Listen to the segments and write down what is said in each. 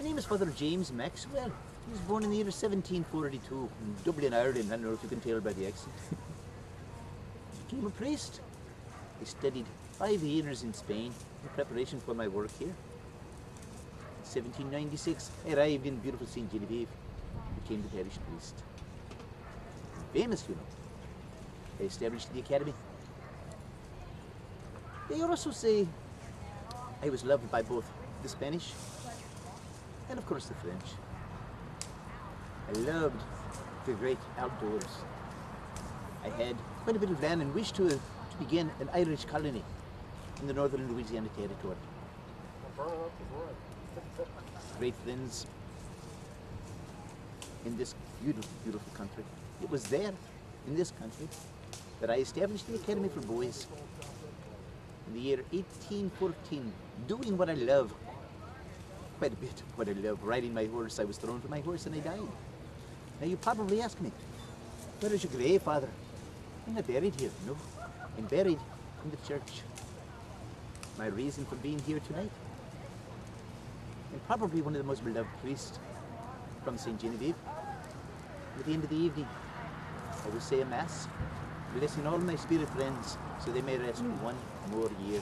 My name is Father James Maxwell. He was born in the year 1742 in Dublin, Ireland. I don't know if you can tell by the accent. Became a priest. I studied 5 years in Spain in preparation for my work here. In 1796, I arrived in beautiful St. Genevieve. Became the parish priest. Famous, you know. I established the academy. They also say I was loved by both the Spanish and of course the French. I loved the great outdoors. I had quite a bit of land and wished to begin an Irish colony in the northern Louisiana territory. Great friends in this beautiful, beautiful country. It was there, in this country, that I established the Academy for Boys in the year 1814, doing what I love. Quite a bit of what I love. Riding my horse. I was thrown from my horse and I died. Now you probably ask me, where is your grave, Father? I'm not buried here, no. I'm buried in the church. My reason for being here tonight? I'm probably one of the most beloved priests from St. Genevieve. At the end of the evening, I will say a Mass, blessing all my spirit friends so they may rest one more year.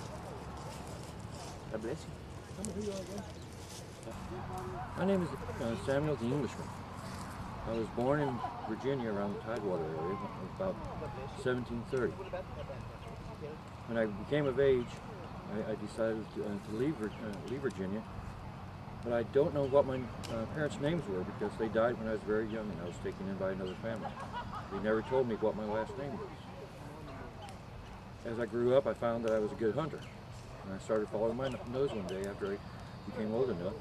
God bless you. My name is Samuel the Englishman. I was born in Virginia around the Tidewater area about 1730. When I became of age, I decided to leave Virginia, but I don't know what my parents' names were because they died when I was very young and I was taken in by another family. They never told me what my last name was. As I grew up, I found that I was a good hunter, and I started following my nose one day after I became old enough.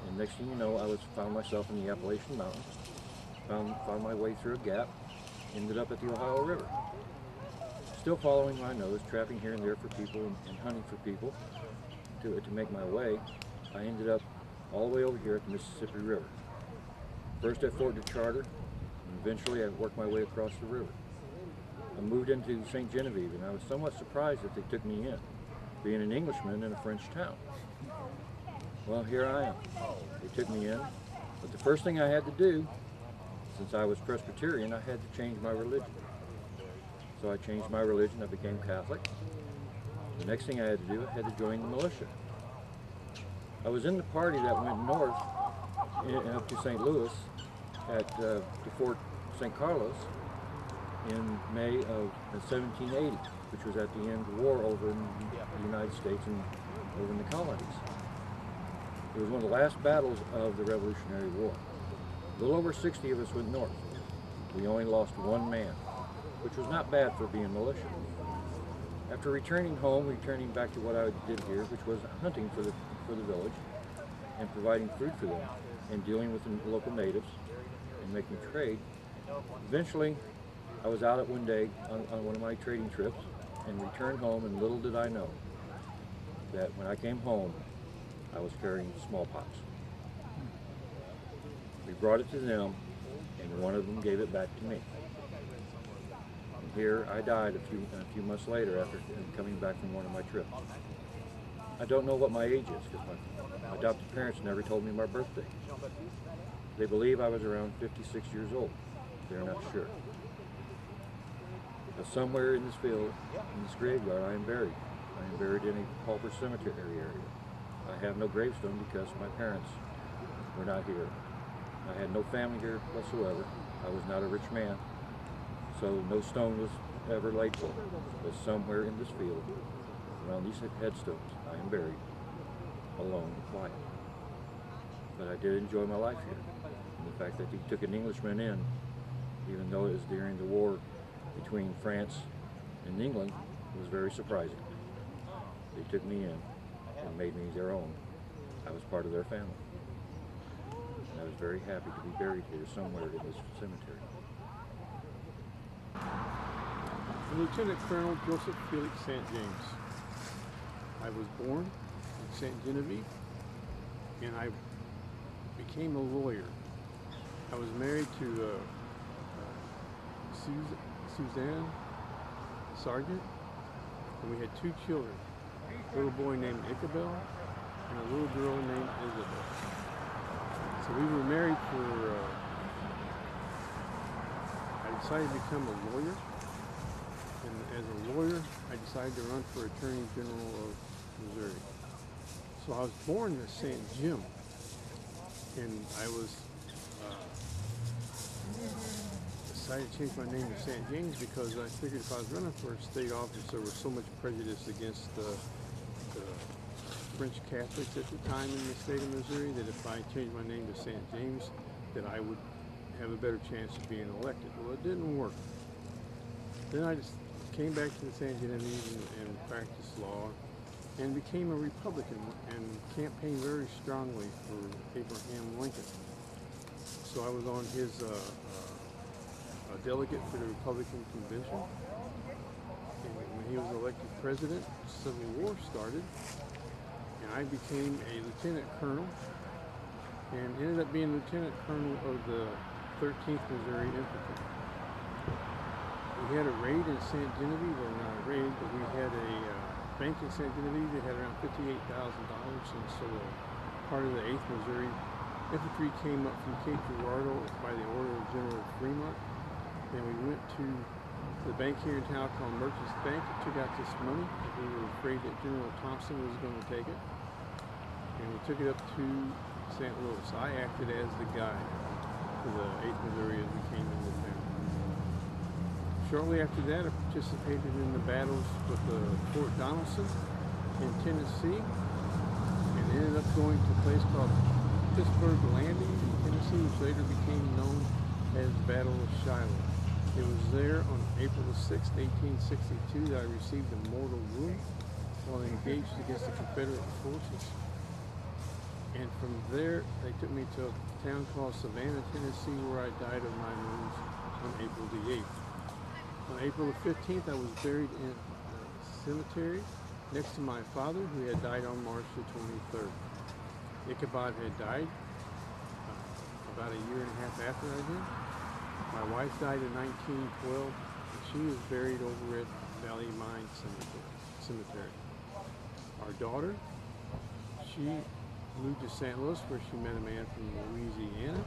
And next thing you know, I found myself in the Appalachian Mountains, found my way through a gap, ended up at the Ohio River. Still following my nose, trapping here and there for people and hunting for people to make my way, I ended up all the way over here at the Mississippi River. First at Fort DeCharter, and eventually I worked my way across the river. I moved into St. Genevieve, and I was somewhat surprised that they took me in, being an Englishman in a French town. Well, here I am. They took me in, but the first thing I had to do, since I was Presbyterian, I had to change my religion. So I changed my religion, I became Catholic. The next thing I had to do, I had to join the militia. I was in the party that went north up to St. Louis to Fort St. Carlos in May of 1780, which was at the end of the war over in the United States and over in the colonies. It was one of the last battles of the Revolutionary War. A little over 60 of us went north. We only lost one man, which was not bad for being militia. After returning home, returning back to what I did here, which was hunting for the village and providing food for them and dealing with the local natives and making trade, eventually I was out at one day on one of my trading trips and returned home, and little did I know that when I came home, I was carrying smallpox. We brought it to them, and one of them gave it back to me. And here I died a few months later after coming back from one of my trips. I don't know what my age is because my adopted parents never told me my birthday. They believe I was around 56 years old. They're not sure. But somewhere in this field, in this graveyard, I am buried. I am buried in a pauper cemetery area. I have no gravestone because my parents were not here. I had no family here whatsoever. I was not a rich man, so no stone was ever laid for me. But somewhere in this field, around these headstones, I am buried, alone and quiet. But I did enjoy my life here. And the fact that he took an Englishman in, even though it was during the war between France and England, was very surprising. They took me in and made me their own. I was part of their family. And I was very happy to be buried here somewhere in this cemetery. Lieutenant Colonel Joseph Felix St. James. I was born in St. Genevieve, and I became a lawyer. I was married to Suzanne Sargent, and we had 2 children, a little boy named Ichabel and a little girl named Isabel. So we were married for, I decided to become a lawyer. And as a lawyer, I decided to run for Attorney General of Missouri. So I was born in St. Jim, and I was decided to change my name to St. James because I figured if I was running for a state office, there was so much prejudice against the French Catholics at the time in the state of Missouri that if I changed my name to St. James, that I would have a better chance of being elected. Well, it didn't work. Then I just came back to the St. Genevieve and practiced law and became a Republican and campaigned very strongly for Abraham Lincoln. So I was on his a delegate for the Republican convention. And when he was elected president, the Civil War started, and I became a lieutenant colonel and ended up being lieutenant colonel of the 13th Missouri Infantry. We had a raid in St. Genevieve, or not a raid, but we had a bank in St. Genevieve that had around $58,000, and so part of the 8th Missouri Infantry came up from Cape Girardeau by the order of General Fremont, and we went to the bank here in town called Merchants Bank and took out this money. We were afraid that General Thompson was going to take it, and we took it up to St. Louis. I acted as the guide for the 8th Missouri as we came into town. Shortly after that, I participated in the battles with Fort Donelson in Tennessee, and ended up going to a place called Pittsburgh Landing in Tennessee, which later became known as Battle of Shiloh. It was there on April the 6th, 1862, that I received a mortal wound while engaged against the Confederate forces. And from there, they took me to a town called Savannah, Tennessee, where I died of my wounds on April the 8th. On April the 15th, I was buried in a cemetery next to my father, who had died on March the 23rd. Ichabod had died about a year and a half after I did. My wife died in 1912, and she was buried over at Valley Mine Cemetery. Our daughter, she moved to St. Louis, where she met a man from Louisiana,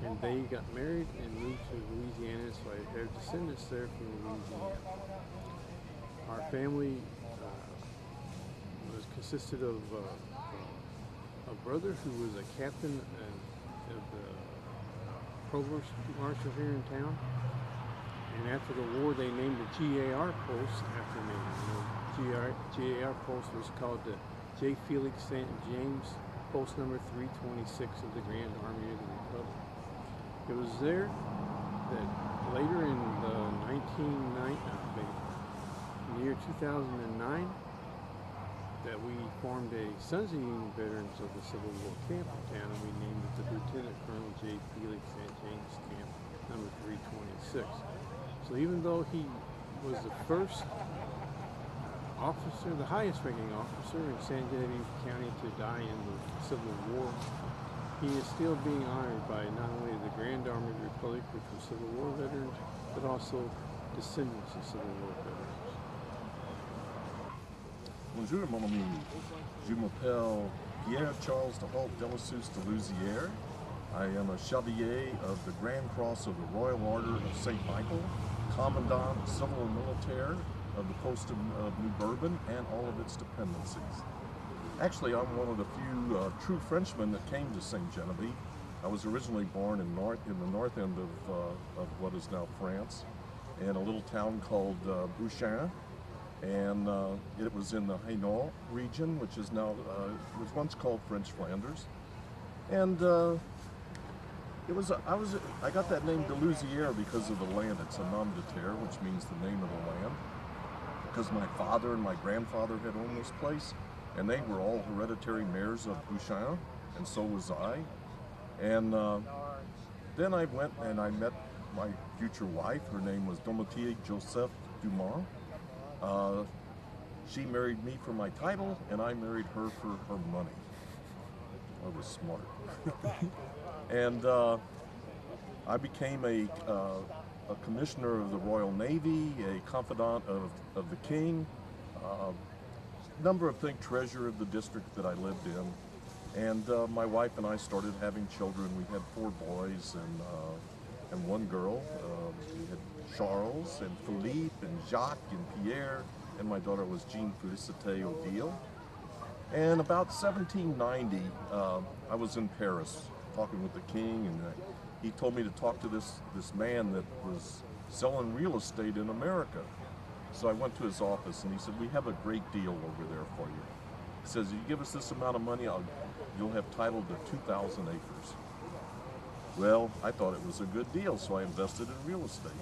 and they got married and moved to Louisiana, so I have descendants there from Louisiana. Our family consisted of a brother who was a captain of the provost marshal here in town, and after the war they named the GAR post after me. GAR post was called the J. Felix St. James, post number 326 of the Grand Army of the Republic. It was there that later in the year 2009, that we formed a Sons of Union Veterans of the Civil War camp in town, and we named it the Lieutenant Colonel J. Felix St. James Camp, number 326. So even though he was the first officer, the highest ranking officer in San Genevieve County to die in the Civil War, he is still being honored by not only the Grand Army of the Republic, which was Civil War veterans, but also descendants of Civil War veterans. Bonjour mon ami, je m'appelle Pierre-Charles de Holt Delassus de Lousière. I am a Chevalier of the Grand Cross of the Royal Order of St. Michael, Commandant Civil and Militaire of the post of New Bourbon and all of its dependencies. Actually, I'm one of the few true Frenchmen that came to St. Genevieve. I was originally born in the north end of what is now France, in a little town called Bouchain. And it was in the Hainaut region, which is now was once called French Flanders, and I got that name de Lousière because of the land. It's a nom de terre, which means the name of the land, because my father and my grandfather had owned this place, and they were all hereditary mayors of Bouchain, and so was I. And then I went and I met my future wife. Her name was Domitille Joseph Dumas. She married me for my title, and I married her for her money. I was smart. And I became a commissioner of the Royal Navy, a confidant of the King, number of things, treasurer of the district that I lived in. And my wife and I started having children. We had 4 boys and 1 girl. We had Charles and Philippe and Jacques and Pierre, and my daughter was Jean Felicite Odile. And about 1790, I was in Paris talking with the king, and he told me to talk to this man that was selling real estate in America. So I went to his office, and he said, "We have a great deal over there for you." He says, "You give us this amount of money, you'll have title to 2,000 acres. Well, I thought it was a good deal, so I invested in real estate.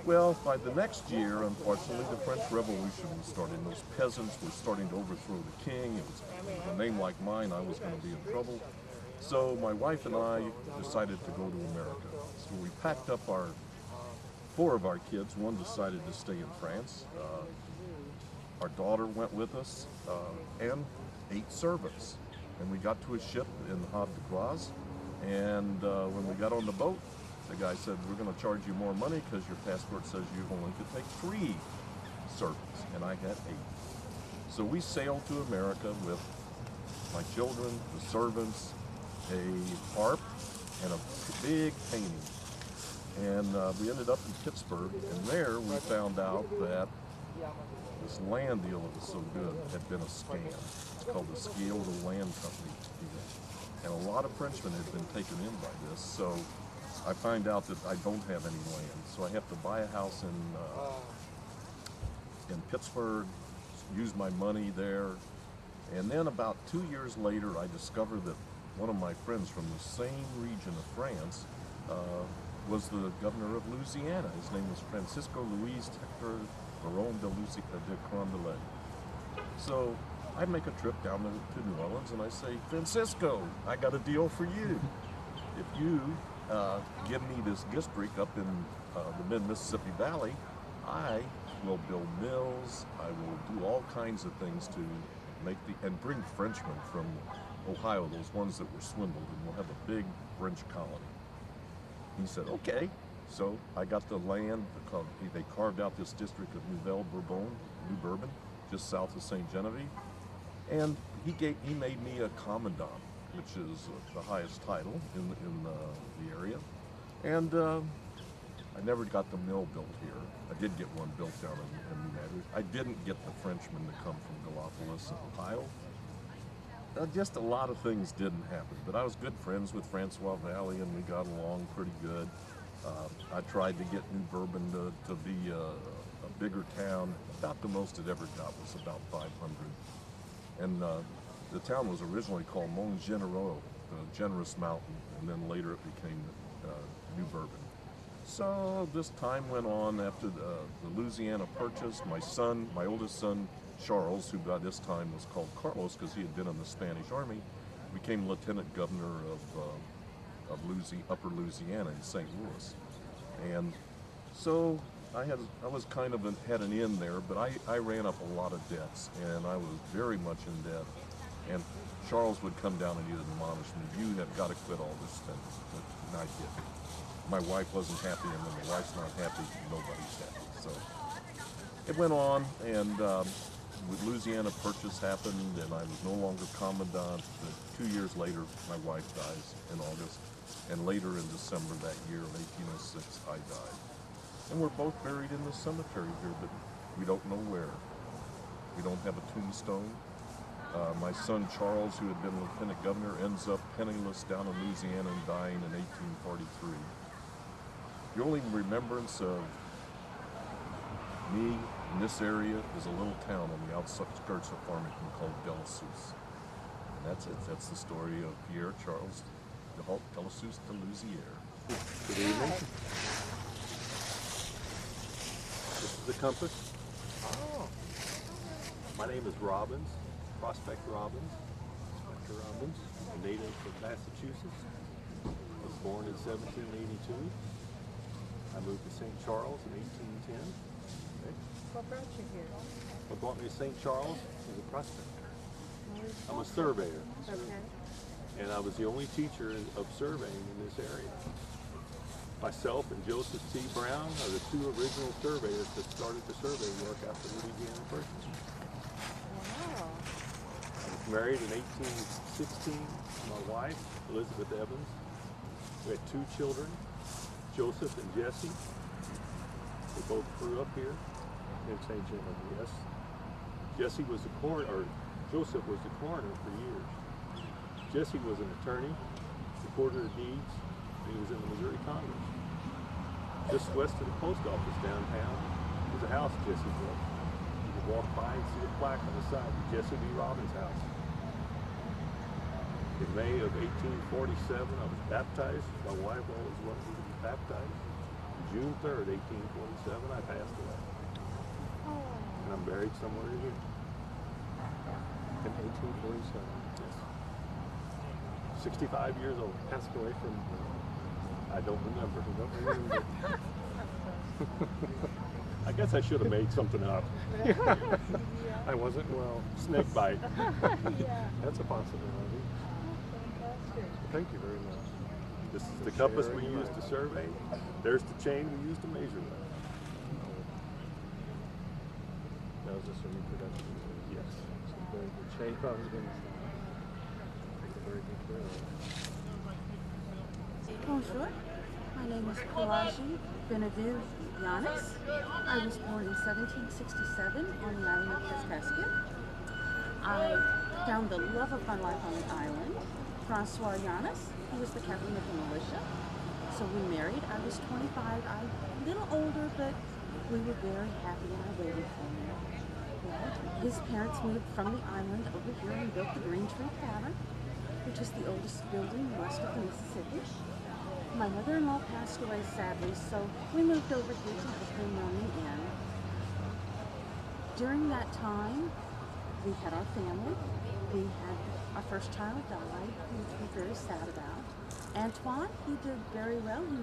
Well, by the next year, unfortunately, the French Revolution was starting. Those peasants were starting to overthrow the king. It was with a name like mine, I was going to be in trouble. So my wife and I decided to go to America. So we packed up 4 of our kids. 1 decided to stay in France. Our daughter went with us, and 8 servants. And we got to a ship in Havre de Grace, and when we got on the boat, the guy said, "We're going to charge you more money because your passport says you only could take 3 servants," and I had 8. So we sailed to America with my children, the servants, a harp, and a big painting. And we ended up in Pittsburgh, and there we found out that this land deal that was so good had been a scam. It's called the Scale of the Land Company. And a lot of Frenchmen had been taken in by this. So I find out that I don't have any land. So I have to buy a house in Pittsburgh, use my money there. And then about 2 years later, I discovered that one of my friends from the same region of France was the governor of Louisiana. His name was Francisco Louis Hector Baron de Carondelet. So I make a trip down to New Orleans, and I say, "Francisco, I got a deal for you. If you give me this district up in the mid-Mississippi Valley, I will build mills, I will do all kinds of things to and bring Frenchmen from Ohio, those ones that were swindled, and we'll have a big French colony." He said, "Okay." So I got the land. They carved out this district of New Bourbon, just south of St. Genevieve, and he made me a commandant, which is the highest title in the area. And I never got the mill built here. I did get one built down in New Madrid. I didn't get the Frenchmen to come from Gallipolis, Ohio. Just a lot of things didn't happen, but I was good friends with Francois Valley, and we got along pretty good. I tried to get New Bourbon to be a bigger town. About the most it ever got was about 500. And the town was originally called Mont Genereux, the Generous Mountain, and then later it became New Bourbon. So this time went on after the Louisiana Purchase. My oldest son, Charles, who by this time was called Carlos because he had been in the Spanish Army, became lieutenant governor of Upper Louisiana in St. Louis. And so I was kind of had an in there, but I ran up a lot of debts, and I was very much in debt. And Charles would come down and he'd admonish me, "You have got to quit all this spending." And I did. My wife wasn't happy, and when the wife's not happy, nobody's happy. So it went on, and with Louisiana Purchase happened, and I was no longer commandant. But 2 years later, my wife dies in August, and later in December that year of 1806, I died. And we're both buried in the cemetery here, but we don't know where. We don't have a tombstone. My son Charles, who had been lieutenant governor, ends up penniless down in Louisiana and dying in 1843. The only remembrance of me in this area is a little town on the outskirts of Farmington called Delassus. And that's it. That's the story of Pierre Charles Delassus de Louisière. Good evening. This is the compass. Oh. My name is Robbins, Prospect Robbins, Inspector Robbins, a native of Massachusetts. I was born in 1782. I moved to St. Charles in 1810. What brought you here? What brought me to St. Charles was a prospector. I'm a surveyor, Okay. and I was the only teacher of surveying in this area. Myself and Joseph T. Brown are the 2 original surveyors that started the survey work after Louisiana Purchase. Wow. married in 1816 to my wife, Elizabeth Evans. We had 2 children, Joseph and Jesse. They both grew up here in St. Genevieve. Yes. Joseph was the coroner for years. Jesse was an attorney, recorder of deeds, and he was in the Missouri Congress. Just west of the post office downtown was a house Jesse built. You could walk by and see a plaque on the side, Jesse B. Robbins' house. In May of 1847, I was baptized. My wife always wanted me to be baptized. June 3rd, 1847, I passed away. And I'm buried somewhere in here. In 1847, yes. 65 years old. Passed away from, I don't remember. I guess I should have made something up. I wasn't well. Snake bite. That's a possibility. Thank you very much. This is the compass we use to survey. There's the chain we use to measure that. That was just a reproduction. Yes. It's a very good shape. I was going to say. It's a very good trail. Bonjour. My name is Genevieve. I was born in 1767 on the island of Kaskaskia. I found the love of my life on the island, Francois Yanis. He was the captain of the militia. So we married. I was 25. I'm a little older, but we were very happy and I waited for him. Well, his parents moved from the island over here and built the Green Tree Tavern, which is the oldest building west of the Mississippi. My mother-in-law passed away sadly, so we moved over here to help him run the inn. During that time, we had our family. We had our first child died, which we're very sad about. Antoine, he did very well. He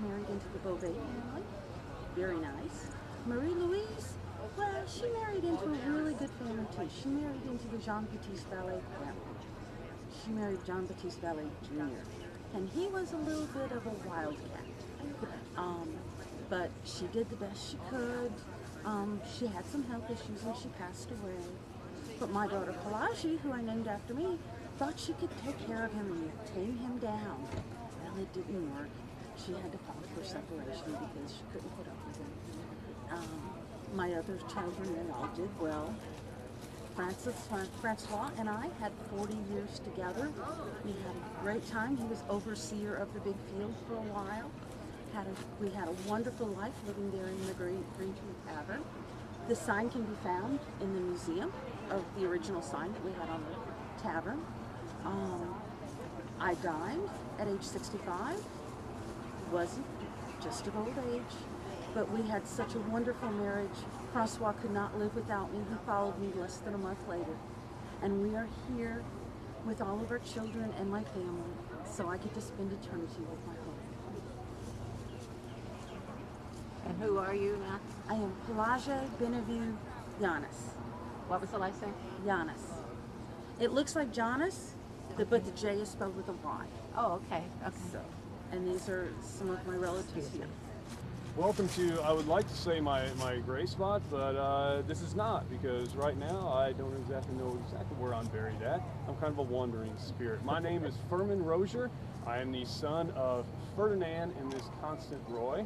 married into the Beauvais family. Very nice. Marie-Louise, well, she married into a really good family too. She married into the Jean-Baptiste Ballet family. She married Jean-Baptiste Ballet Jr. And he was a little bit of a wildcat. But she did the best she could. She had some health issues and she passed away. But my daughter Pelagie, who I named after me, thought she could take care of him and tame him down. Well, it didn't work. She had to file for separation because she couldn't put up with him. My other children, they all did well. Francois and I had 40 years together. We had a great time. He was overseer of the big field for a while. We had a wonderful life living there in the Green Tree Tavern. The sign can be found in the museum of the original sign that we had on the tavern. I died at age 65. Wasn't just of old age, but we had such a wonderful marriage. Francois could not live without me. He followed me less than a month later. And we are here with all of our children and my family, so I get to spend eternity with my home. And who are you now? I am Pelagie Genevieve Yanis. What was the last name? Yanis. It looks like Jonas, but the J is spelled with a Y. Oh, okay. Okay. So, and these are some of my relatives here. Welcome to, I would like to say my grave spot, but this is not, because right now I don't exactly know where I'm buried at. I'm kind of a wandering spirit. My name is Furman Rozier. I am the son of Ferdinand and Miss Constant Roy,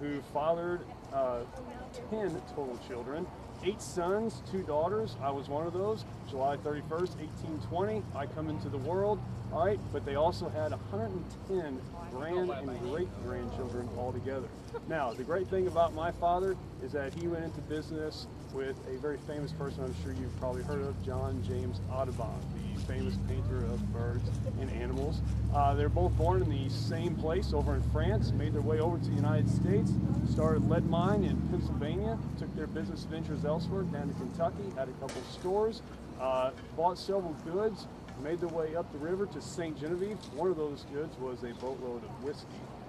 who fathered 10 total children. 8 sons, 2 daughters. I was one of those. July 31st, 1820, I come into the world. All right, but they also had 110 grand and great-grandchildren altogether. Now, the great thing about my father is that he went into business with a very famous person I'm sure you've probably heard of, John James Audubon, the famous painter of birds and animals. They're both born in the same place over in France, made their way over to the United States, started a lead mine in Pennsylvania, took their business ventures elsewhere, down to Kentucky, had a couple stores, bought several goods, made their way up the river to St. Genevieve. One of those goods was a boatload of whiskey.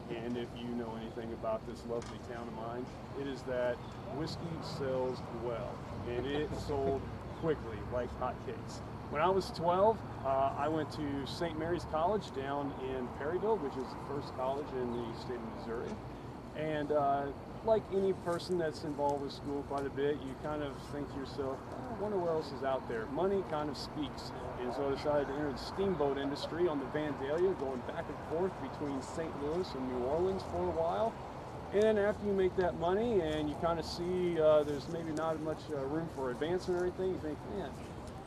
And if you know anything about this lovely town of mine, it is that whiskey sells well. And it sold quickly, like hotcakes. When I was 12, I went to St. Mary's College down in Perryville, which is the first college in the state of Missouri. And like any person that's involved with school quite a bit, you kind of think to yourself, oh, I wonder what else is out there. Money kind of speaks. And so I decided to enter the steamboat industry on the Vandalia, going back and forth between St. Louis and New Orleans for a while. And after you make that money and you kind of see there's maybe not much room for advancement or anything, you think, man,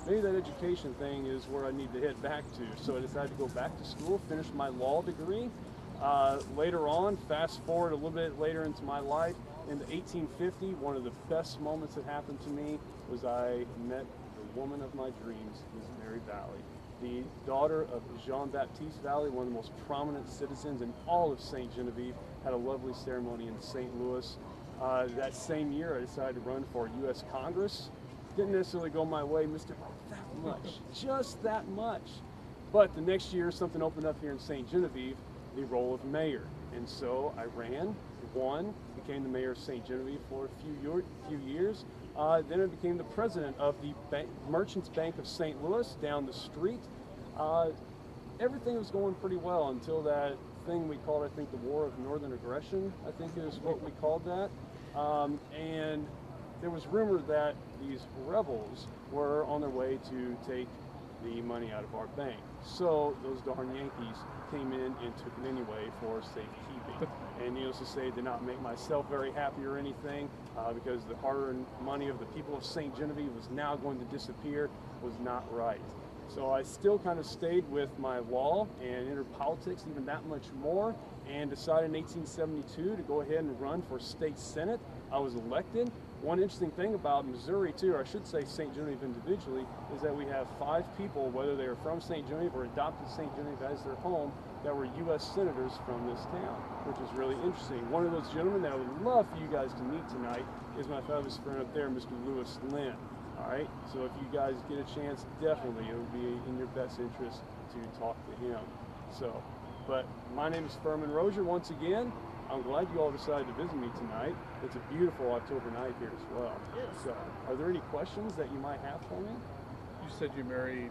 maybe that education thing is where I need to head back to. So I decided to go back to school, finish my law degree. Later on, fast forward a little bit later into my life, in 1850, one of the best moments that happened to me was I met the woman of my dreams, Miss Mary Valley, the daughter of Jean-Baptiste Valley, one of the most prominent citizens in all of St. Genevieve. Had a lovely ceremony in St. Louis. That same year, I decided to run for U.S. Congress. Didn't necessarily go my way, missed it by that much, just that much. But the next year, something opened up here in St. Genevieve, the role of mayor. And so I ran, won, became the mayor of St. Genevieve for a few years. Then I became the president of the Merchants Bank of St. Louis down the street. Everything was going pretty well until that thing we called, I think, the War of Northern Aggression, I think is what we called that. And there was rumor that these rebels were on their way to take the money out of our bank. So those darn Yankees came in and took it anyway for safekeeping. And needless to say, did not make myself very happy or anything, because the hard-earned money of the people of St. Genevieve was now going to disappear, was not right. So I still kind of stayed with my law and entered politics even that much more, and decided in 1872 to go ahead and run for state senate. I was elected. One interesting thing about Missouri too, or I should say St. Genevieve individually, is that we have 5 people, whether they are from St. Genevieve or adopted St. Genevieve as their home, that were U.S. senators from this town, which is really interesting. One of those gentlemen that I would love for you guys to meet tonight is my fabulous friend up there, Mr. Lewis Lynn. All right, so if you guys get a chance, definitely it would be in your best interest to talk to him. So, but my name is Furman Rozier once again. I'm glad you all decided to visit me tonight. It's a beautiful October night here as well. Yes. So, are there any questions that you might have for me? You said you married,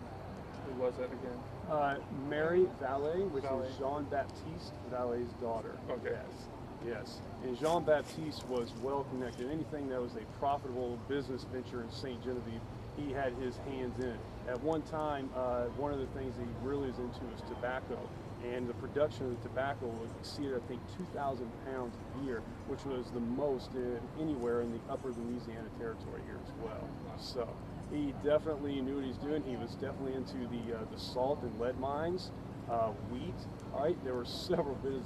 who was that again? Mary Vallée, which Vallée. is Jean-Baptiste Vallée's daughter. Okay. Yes. Yes. And Jean-Baptiste was well connected. Anything that was a profitable business venture in St. Genevieve, he had his hands in it. At one time, one of the things that he really was into was tobacco. And the production of the tobacco exceeded, I think, 2,000 pounds a year, which was the most anywhere in the upper Louisiana territory here as well. So he definitely knew what he's doing. He was definitely into the salt and lead mines, wheat. All right, there were several business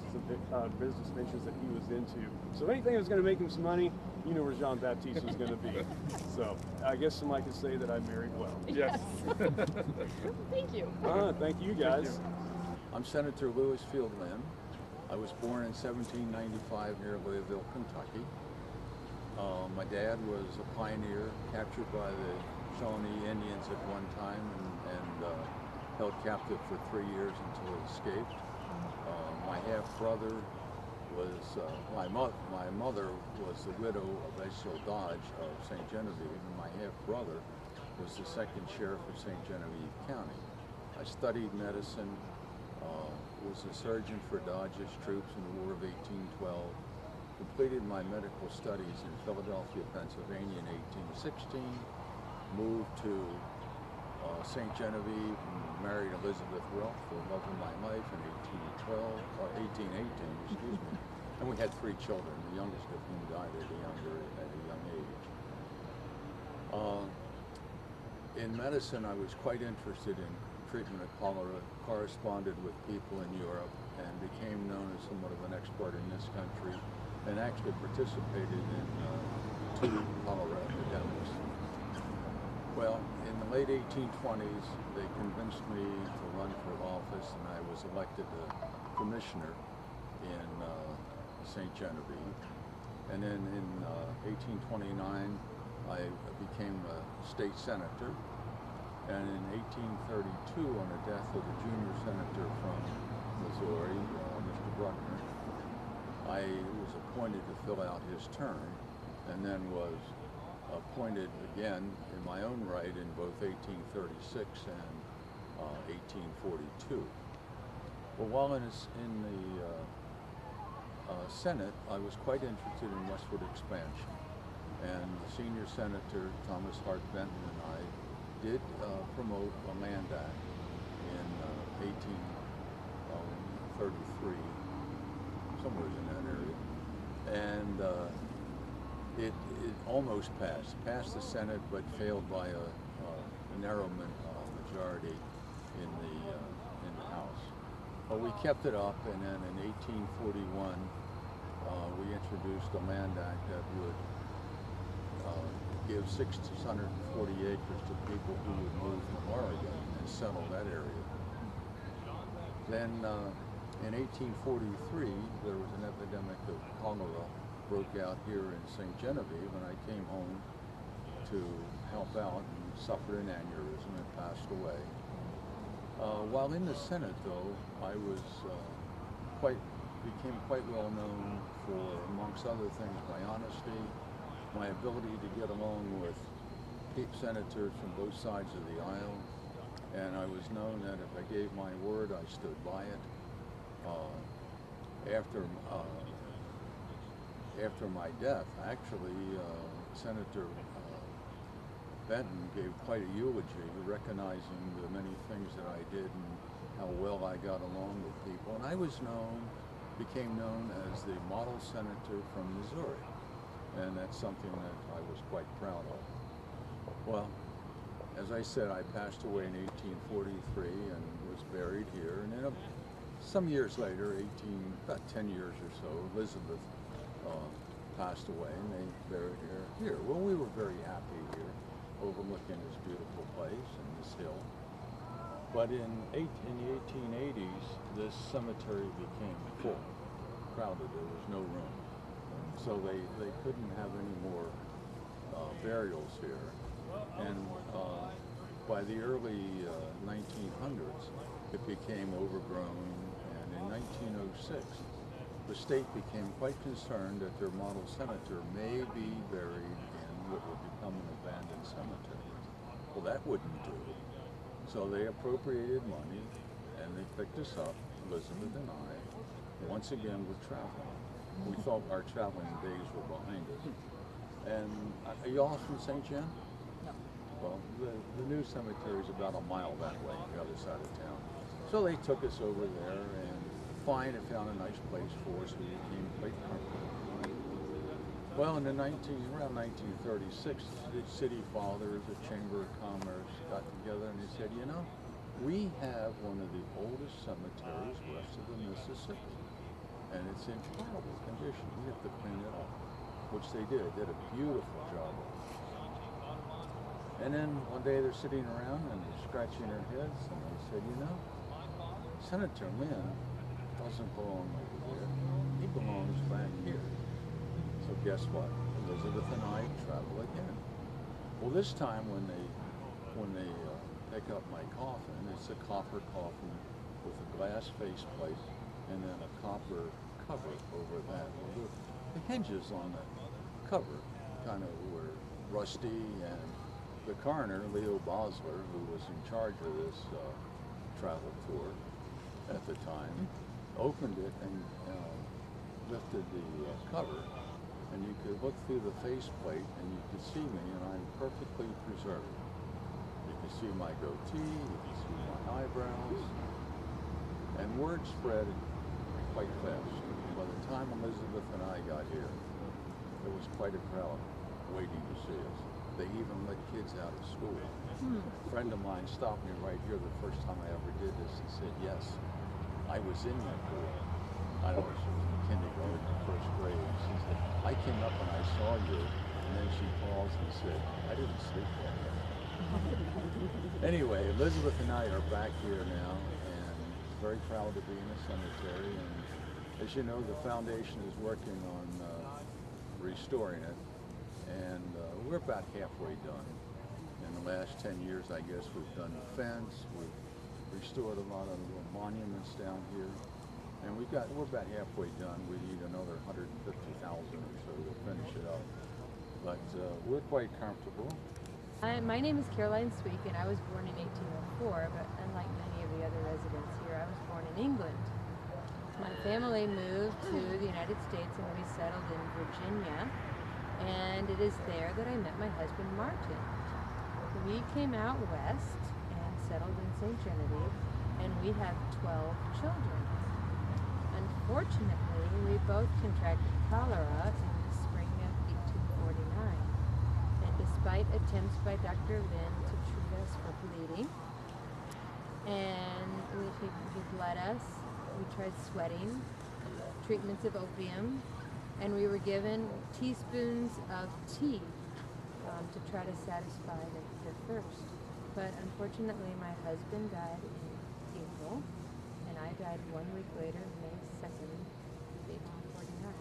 ventures that he was into. So anything that was going to make him some money, you knew where Jean-Baptiste was going to be. So I guess somebody could say that I married well. Yes. Thank you. Thank you guys. I'm Senator Louis Field Lynn. I was born in 1795 near Louisville, Kentucky. My dad was a pioneer, captured by the Shawnee Indians at one time and held captive for 3 years until he escaped. My half-brother was, my mother was the widow of Eshel Dodge of St. Genevieve, and my half-brother was the second sheriff of St. Genevieve County. I studied medicine, was a surgeon for Dodge's troops in the War of 1812, completed my medical studies in Philadelphia, Pennsylvania in 1816, moved to St. Genevieve and married Elizabeth Welch, the love of my life, in 1818, excuse me. And we had 3 children, the youngest of whom died at a young age. In medicine, I was quite interested in treatment of cholera, corresponded with people in Europe, and became known as somewhat of an expert in this country, and actually participated in 2 cholera epidemics. Well, in the late 1820s, they convinced me to run for office, and I was elected a commissioner in St. Genevieve. And then in 1829, I became a state senator. And in 1832, on the death of the junior senator from Missouri, Mr. Bruckner, I was appointed to fill out his term, and then was appointed again in my own right in both 1836 and 1842. Well, while in the Senate, I was quite interested in westward expansion. And the senior senator, Thomas Hart Benton, and I did promote a land act in 1833, somewhere in that area. And it almost passed the Senate, but failed by a narrow majority in the House. But we kept it up, and then in 1841, we introduced a land act that would give 640 acres to people who would move from Oregon and settle that area. Then in 1843, there was an epidemic of cholera broke out here in St. Genevieve, and I came home to help out and suffered an aneurysm and passed away. While in the Senate, though, I was became quite well known for, amongst other things, my honesty, my ability to get along with senators from both sides of the aisle, and I was known that if I gave my word, I stood by it. After my death, actually, Senator Benton gave quite a eulogy, recognizing the many things that I did and how well I got along with people. And I became known as the model senator from Missouri. And that's something that I was quite proud of. Well, as I said, I passed away in 1843 and was buried here. And then some years later, about 10 years or so, Elizabeth passed away, and they buried her here. Well, we were very happy here, overlooking this beautiful place and this hill. But in the 1880s, this cemetery became full, crowded. There was no room. So they couldn't have any more burials here. And by the early 1900s, it became overgrown. And in 1906, the state became quite concerned that their model senator may be buried in what would become an abandoned cemetery. Well, that wouldn't do. So they appropriated money, and they picked us up, Elizabeth and I, once again with traveling. We thought our traveling days were behind us. And are you all from St. John? No. Well, the new cemetery is about a mile that way, the other side of town. So they took us over there and found a nice place for us. We became quite comfortable. Well, in around 1936, the city fathers, the Chamber of Commerce got together and they said, you know, we have one of the oldest cemeteries west of the Mississippi, and it's in horrible condition. We have to clean it up, which they did. They did a beautiful job of it. And then one day they're sitting around and they're scratching their heads, and they said, you know, Senator Lynn doesn't belong over there. He belongs back here. So guess what? Elizabeth and I travel again. Well, this time when they pick up my coffin, it's a copper coffin with a glass faceplate and then a copper cover over that. Well, the hinges on the cover kind of were rusty, and the coroner, Leo Bosler, who was in charge of this travel tour at the time, opened it and lifted the cover, and you could look through the faceplate and you could see me, and I'm perfectly preserved. You can see my goatee, you can see my eyebrows, and word spread quite fast. By the time Elizabeth and I got here, there was quite a crowd waiting to see us. They even let kids out of school. A friend of mine stopped me right here the first time I ever did this and said, yes, I was in that group. I don't know if she was in kindergarten or first grade. And she said, I came up and I saw you. And then she paused and said, I didn't sleep that night. Anyway, Elizabeth and I are back here now, and very proud to be in the cemetery. And as you know, the foundation is working on restoring it. And we're about halfway done. In the last 10 years, I guess, we've done the fence, we've restored a lot of the monuments down here, and we're about halfway done. We need another 150,000 or so to finish it up. But we're quite comfortable. My name is Caroline Sweek, and I was born in 1804, but unlike many of the other residents here, I was born in England. My family moved to the United States and we settled in Virginia. And it is there that I met my husband, Martin. We came out west and settled in St. Genevieve, and we have 12 children. Unfortunately, we both contracted cholera in the spring of 1849. And despite attempts by Dr. Lin to treat us for bleeding, and he bled us, we tried sweating, treatments of opium, and we were given teaspoons of tea to try to satisfy the thirst. But unfortunately, my husband died in April, and I died 1 week later, May 2nd, 1849.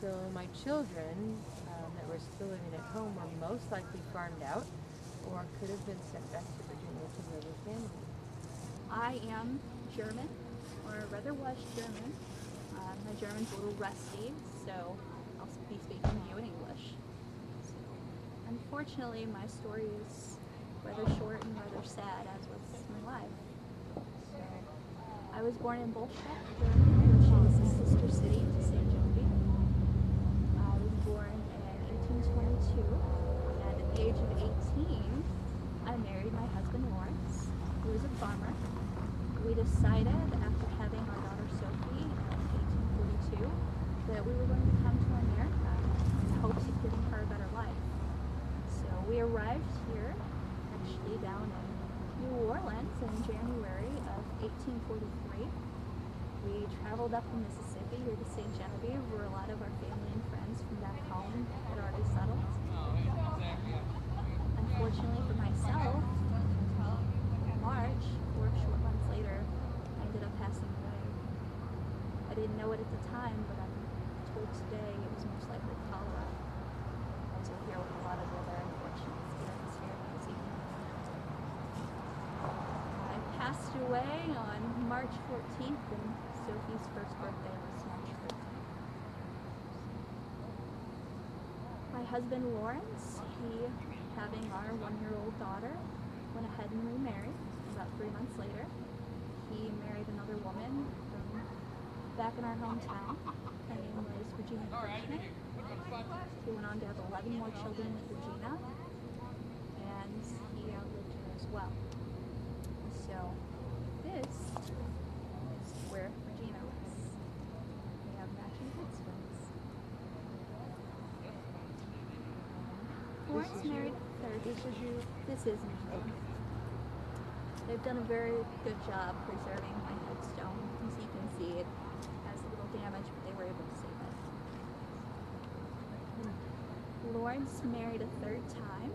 So my children that were still living at home were most likely farmed out or could have been sent back to Virginia to live with family. I am German, or rather was German. My German's a little rusty, so I'll be speaking to you in English. So, unfortunately, my story is rather short and rather sad, as was my life. So, I was born in Bolshek, Germany, which is a sister city to St. Genevieve. I was born in 1822, and at the age of 18, I married my husband Lawrence, who was a farmer. We decided, after having our daughter Sophie in 1842, that we were going to come to America in hopes of giving her a better life. So we arrived here, actually down in New Orleans in January of 1843. We traveled up the Mississippi here to St. Genevieve, where a lot of our family and friends from back home had already settled. Unfortunately for myself, in March, 4 short months later, I ended up passing away. I didn't know it at the time, but I'm told today it was most likely cholera. As you'll hear with a lot of the other unfortunate incidents here this evening. I passed away on March 14th, and Sophie's first birthday was March 13th. My husband Lawrence, he, having our 1-year-old daughter, went ahead and remarried. About 3 months later, he married another woman from back in our hometown. Her name was Regina Kirchner. He went on to have 11 more children with Regina, and he outlived her as well. So this is where Regina was. We have matching headstones. Lawrence married a third. This is you. This is me. They've done a very good job preserving my headstone. As you can see, it has a little damage, but they were able to save it. Lawrence married a third time,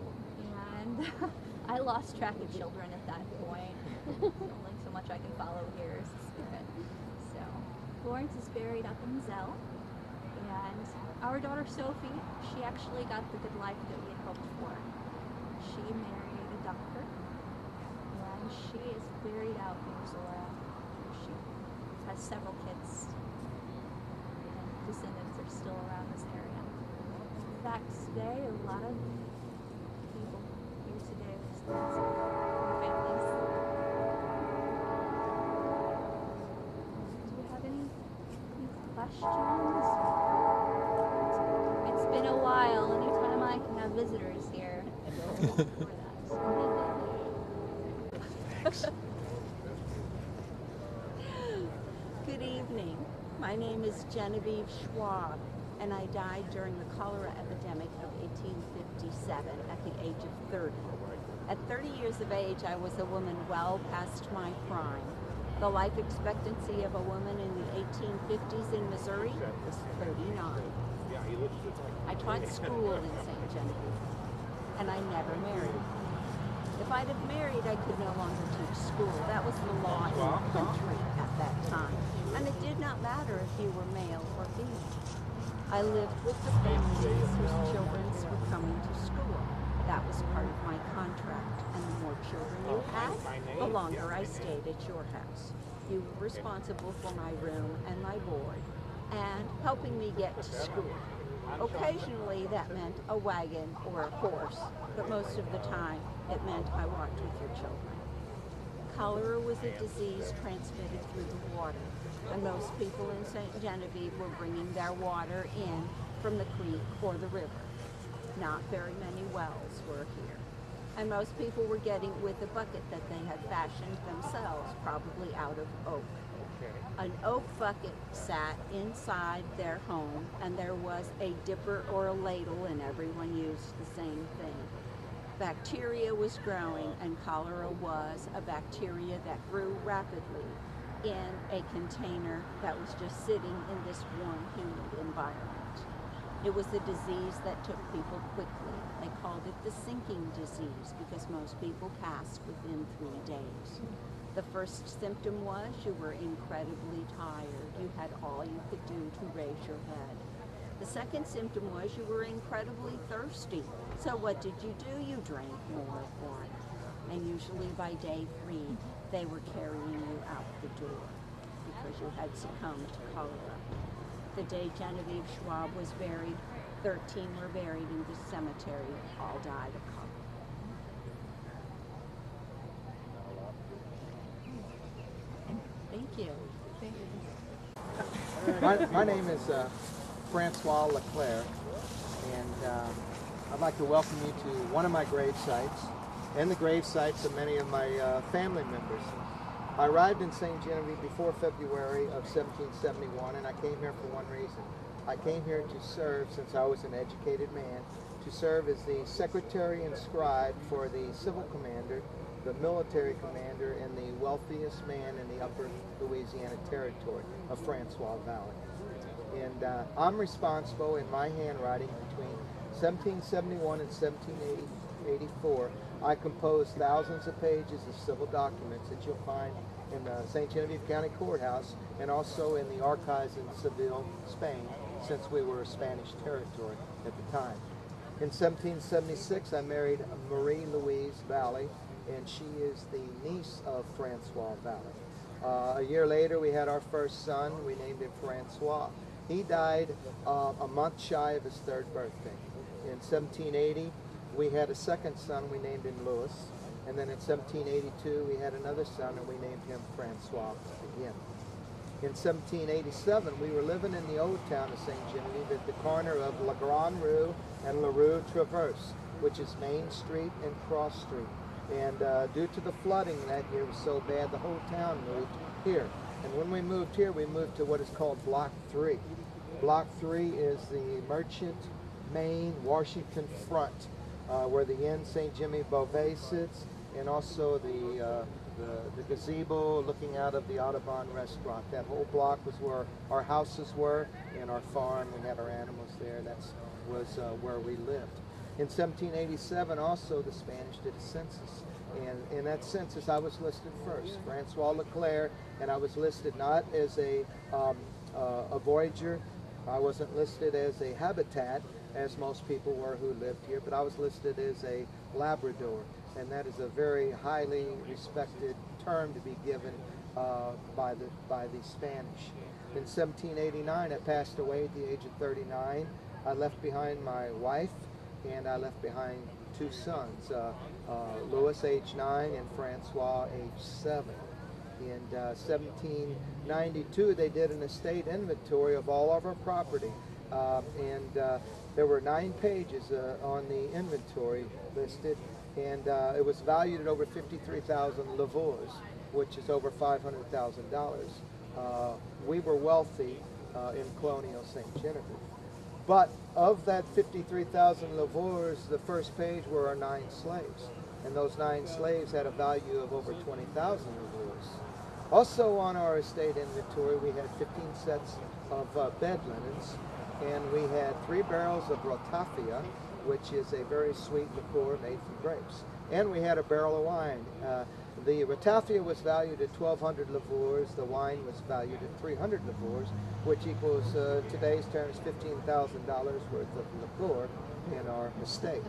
and I lost track of children at that point. Only so much I can follow here is the spirit. So, Lawrence is buried up in Zell, and our daughter Sophie, she actually got the good life that we had hoped for. She married a doctor. She is buried out near Zora, where she has several kids, and descendants are still around this area. In fact, today, a lot of people here today with their families. Do you have any questions? It's been a while. Anytime I can have visitors here, for that. Good evening. My name is Genevieve Schwab, and I died during the cholera epidemic of 1857 at the age of 30. At 30 years of age, I was a woman well past my prime. The life expectancy of a woman in the 1850s in Missouri was 39. I taught school in St. Genevieve, and I never married. If I'd have married, I could no longer teach school. That was the law in the country at that time. And it did not matter if you were male or female. I lived with the families whose children were coming to school. That was part of my contract. And the more children you had, the longer I stayed at your house. You were responsible for my room and my board, and helping me get to school. Occasionally that meant a wagon or a horse, but most of the time it meant I walked with your children. cholera was a disease transmitted through the water, and most people in St. Genevieve were bringing their water in from the creek or the river. Not very many wells were here. And most people were getting with a bucket that they had fashioned themselves, probably out of oak. An oak bucket sat inside their home, and there was a dipper or a ladle, and everyone used the same thing. Bacteria was growing, and cholera was a bacteria that grew rapidly in a container that was just sitting in this warm, humid environment. It was a disease that took people quickly. They called it the sinking disease because most people passed within 3 days. The first symptom was you were incredibly tired. You had all you could do to raise your head. The second symptom was you were incredibly thirsty. So what did you do? You drank more water. And usually by day 3, they were carrying you out the door because you had succumbed to cholera. The day Genevieve Schwab was buried, 13 were buried in the cemetery, all died of cholera. Thank you. My name is Francois Leclerc, and I'd like to welcome you to one of my grave sites and the grave sites of many of my family members. I arrived in St. Genevieve before February of 1771, and I came here for one reason. I came here to serve, since I was an educated man, to serve as the secretary and scribe for the civil commander, the military commander, and the wealthiest man in the upper Louisiana territory of Francois Valley. And I'm responsible in my handwriting between 1771 and 1784. I composed thousands of pages of civil documents that you'll find in the St. Genevieve County Courthouse and also in the archives in Seville, Spain, since we were a Spanish territory at the time. In 1776, I married Marie Louise Valley, and she is the niece of Francois Valley. A year later, we had our first son. We named him Francois. He died a month shy of his 3rd birthday. In 1780, we had a second son. We named him Louis. And then in 1782, we had another son, and we named him Francois again. In 1787, we were living in the old town of St. Genevieve at the corner of La Grande Rue and La Rue Traverse, which is Main Street and Cross Street. And due to the flooding that year was so bad, the whole town moved here. And when we moved here, we moved to what is called Block 3. Block 3 is the Merchant, Main, Washington front, where the Inn St. Jimmy Beauvais sits, and also the gazebo looking out of the Audubon restaurant. That whole block was where our houses were and our farm. We had our animals there. That was where we lived. In 1787, also, the Spanish did a census. And in that census, I was listed first, Francois Leclerc, and I was listed not as a voyager. I wasn't listed as a habitat, as most people were who lived here, but I was listed as a Labrador. And that is a very highly respected term to be given by the Spanish. In 1789, I passed away at the age of 39. I left behind my wife, and I left behind 2 sons, Louis, age 9, and Francois, age 7. In 1792, they did an estate inventory of all of our property, and there were 9 pages on the inventory listed, and it was valued at over 53,000 livres, which is over $500,000. We were wealthy in colonial St. Genevieve. But of that 53,000 livres, the first page were our 9 slaves. And those 9 slaves had a value of over 20,000 livres. Also on our estate inventory, we had 15 sets of bed linens, and we had 3 barrels of ratafia, which is a very sweet liqueur made from grapes. And we had a barrel of wine. The ratafia was valued at 1,200 livres. The wine was valued at 300 livres, which equals today's terms $15,000 worth of liqueur in our estate.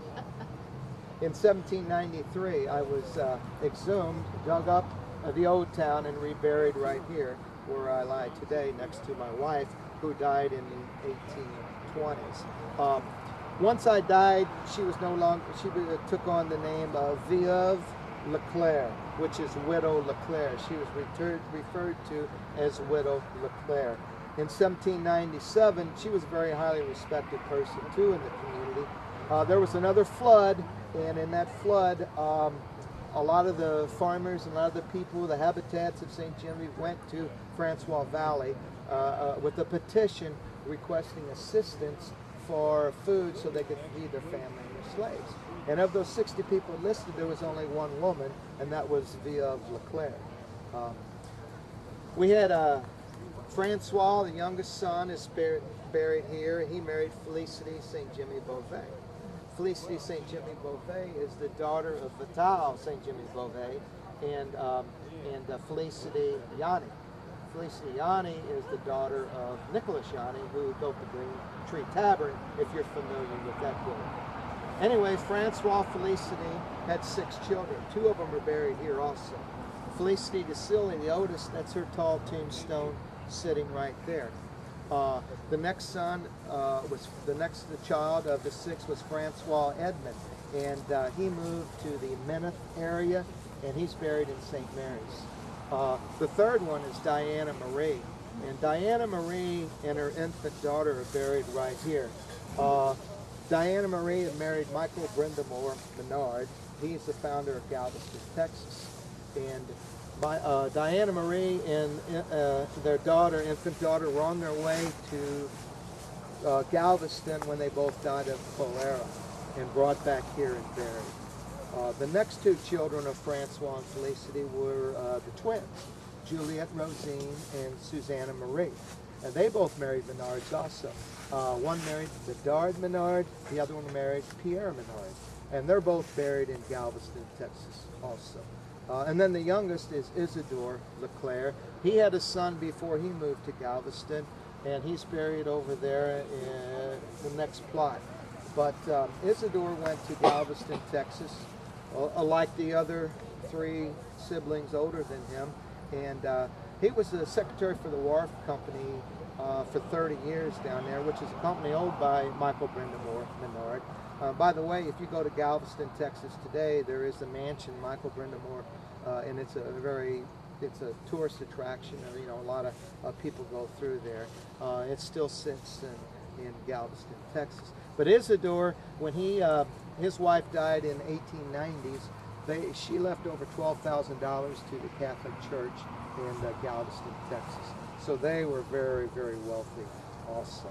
In 1793, I was exhumed, dug up the old town, and reburied right here where I lie today, next to my wife, who died in the 1820s. Once I died, she was no longer. She took on the name of Veuve LeClaire, which is Widow LeClaire. She was referred to as Widow LeClaire. In 1797, she was a very highly respected person too in the community. There was another flood, and in that flood, a lot of the farmers and a lot of the people, the habitats of St. Genevieve, went to Francois Valley with a petition requesting assistance for food so they could feed their family and their slaves. And of those 60 people listed, there was only one woman, and that was Veuve LeClaire. We had Francois, the youngest son, is buried here. He married Felicity St. Jimmy Beauvais. Felicity St. Jimmy Beauvais is the daughter of Vital St. Jimmy Beauvais and Felicity Yanni. Felicity Yanni is the daughter of Nicholas Yanni, who built the Green Tree Tavern, if you're familiar with that building. Anyway, Francois Felicity had 6 children. 2 of them are buried here also. Felicity DeSilly, the oldest, that's her tall tombstone sitting right there. The next son the child of the 6 was Francois Edmond, and he moved to the Meneth area, and he's buried in St. Mary's. The third one is Diana Marie, and Diana Marie and her infant daughter are buried right here. Diana Marie had married Michael Brindamore Menard. He's the founder of Galveston, Texas, and Diana Marie and their daughter, infant daughter, were on their way to Galveston when they both died of cholera and brought back here and buried. The next 2 children of Francois and Felicity were the twins, Juliette Rosine and Susanna Marie. And they both married Menards also. One married Bedard Menard, the other one married Pierre Menard. And they're both buried in Galveston, Texas also. And then the youngest is Isidore LeClaire. He had a son before he moved to Galveston, and he's buried over there in the next plot. But Isidore went to Galveston, Texas, like the other 3 siblings older than him, and he was the secretary for the Wharf Company for 30 years down there, which is a company owned by Michael Brindamore Menard. By the way, if you go to Galveston, Texas today, there is a mansion, Michael Brindamore, and it's a tourist attraction. You know, a lot of people go through there. It still sits in Galveston, Texas. But Isidore, when his wife died in 1890s, she left over $12,000 to the Catholic Church in Galveston, Texas. So they were very, very wealthy also.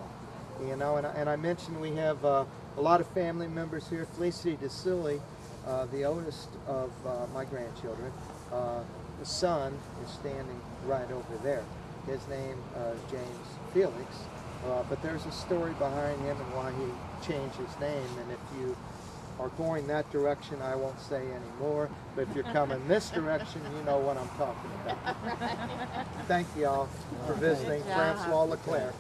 You know, and I mentioned we have a lot of family members here. Felicity DeSilly, the oldest of my grandchildren, the son is standing right over there. His name James Felix, but there's a story behind him and why he changed his name. And if you are going that direction, I won't say any more. But if you're coming this direction, you know what I'm talking about. Thank you all for visiting Francois LeClaire.